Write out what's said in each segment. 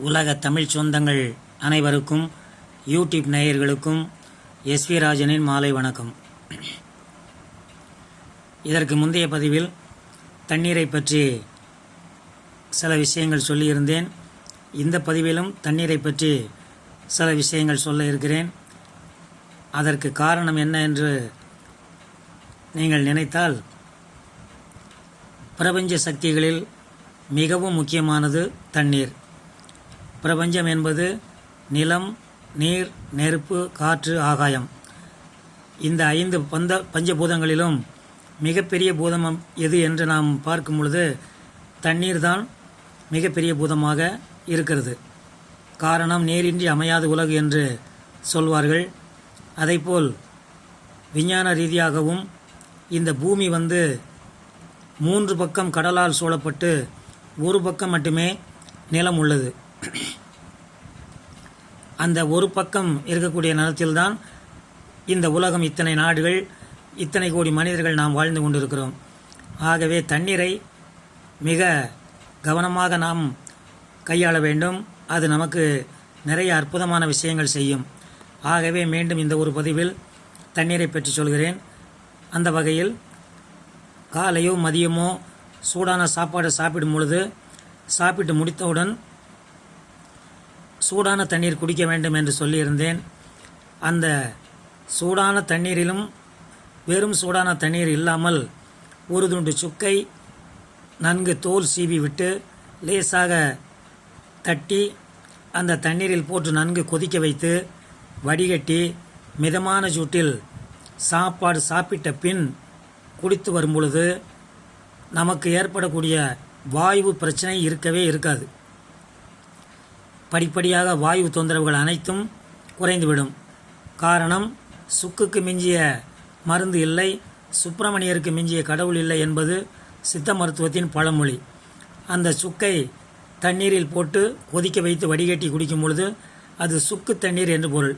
உலக தமிழ் சொந்தங்கள் அனைவருக்கும் யூடியூப் நேயர்களுக்கும் எஸ்வி ராஜனின் மாலை வணக்கம். இதற்கு முந்தைய பதிவில் தண்ணீரை பற்றி சில விஷயங்கள் சொல்லியிருந்தேன். இந்த பதிவிலும் தண்ணீரை பற்றி சில விஷயங்கள் சொல்ல இருக்கிறேன். அதற்கு காரணம் என்ன என்று நீங்கள் நினைத்தால், பிரபஞ்ச சக்திகளில் மிகவும் முக்கியமானது தண்ணீர். பிரபஞ்சம் என்பது நிலம், நீர், நெருப்பு, காற்று, ஆகாயம். இந்த 5 பஞ்சபூதங்களிலும் மிகப்பெரிய பூதம் எது என்று நாம் பார்க்கும் பொழுது தண்ணீர் தான் மிகப்பெரிய பூதமாக இருக்கிறது. காரணம், நீரின்றி அமையாத உலகு என்று சொல்வார்கள். அதைப்போல் விஞ்ஞான ரீதியாகவும் இந்த பூமி 3 பக்கம் கடலால் சூழப்பட்டு ஒரு பக்கம் மட்டுமே நிலம் உள்ளது. அந்த ஒரு பக்கம் இருக்கக்கூடிய நிலத்தில்தான் இந்த உலகம், இத்தனை நாடுகள், இத்தனை கோடி மனிதர்கள் நாம் வாழ்ந்து கொண்டிருக்கிறோம். ஆகவே தண்ணீரை மிக கவனமாக நாம் கையாள வேண்டும். அது நமக்கு நிறைய அற்புதமான விஷயங்கள் செய்யும். ஆகவே மீண்டும் இந்த ஒரு பதிவில் தண்ணீரை பற்றி சொல்கிறேன். அந்த வகையில் காலையோ மதியமோ சூடான சாப்பாடு சாப்பிடும் பொழுது, சாப்பிட்டு முடித்தவுடன் சூடான தண்ணீர் குடிக்க வேண்டும் என்று சொல்லியிருந்தேன். அந்த சூடான தண்ணீரிலும் வெறும் சூடான தண்ணீர் இல்லாமல் ஒரு துண்டு சுக்கை நன்கு தோல் சீவி விட்டு லேசாக தட்டி அந்த தண்ணீரில் போட்டு நன்கு கொதிக்க வைத்து வடிகட்டி மிதமான சூட்டில் சாப்பாடு சாப்பிட்ட பின் குடித்து வரும் பொழுது நமக்கு ஏற்படக்கூடிய வாயு பிரச்சனை இருக்கவே இருக்காது. படிப்படியாக வாயு தொந்தரவுகள் அனைத்தும் குறைந்துவிடும். காரணம், சுக்குக்கு மிஞ்சிய மருந்து இல்லை, சுப்பிரமணியருக்கு மிஞ்சிய கடவுள் இல்லை என்பது சித்த மருத்துவத்தின் பழமொழி. அந்த சுக்கை தண்ணீரில் போட்டு கொதிக்க வைத்து வடிகட்டி குடிக்கும் பொழுது அது சுக்கு தண்ணீர் என்று பொருள்.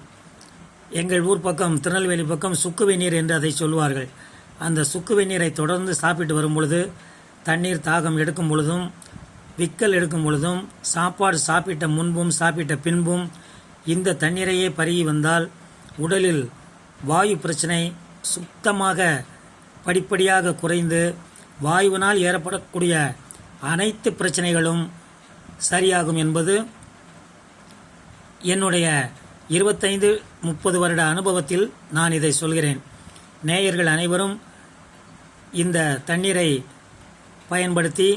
எங்கள் ஊர் பக்கம், திருநெல்வேலி பக்கம் சுக்கு வெந்நீர் என்று அதை சொல்வார்கள். அந்த சுக்கு வெந்நீரை தொடர்ந்து சாப்பிட்டு வரும் பொழுது, தண்ணீர் தாகம் எடுக்கும் பொழுதும், விக்கல் எடுக்கும் பொழுதும், சாப்பாடு சாப்பிட்ட முன்பும் சாப்பிட்ட பின்பும் இந்த தண்ணீரையே பருகி வந்தால் உடலில் வாயு பிரச்சனை சுத்தமாக படிப்படியாக குறைந்து வாயுவினால் ஏற்படக்கூடிய அனைத்து பிரச்சனைகளும் சரியாகும் என்பது என்னுடைய 25-30 வருட அனுபவத்தில் நான் இதை சொல்கிறேன். நேயர்கள் அனைவரும் இந்த தண்ணீரை பயன்படுத்தி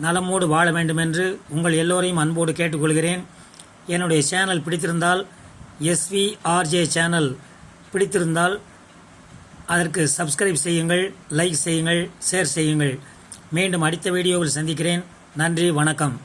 நலமோடு வாழ வேண்டும் என்று உங்கள் எல்லோரையும் அன்போடு கேட்டுக்கொள்கிறேன். என்னுடைய சேனல் பிடித்திருந்தால், SVRJ சேனல் பிடித்திருந்தால் அதற்கு சப்ஸ்கிரைப் செய்யுங்கள், லைக் செய்யுங்கள், ஷேர் செய்யுங்கள். மீண்டும் அடுத்த வீடியோவில் சந்திக்கிறேன். நன்றி, வணக்கம்.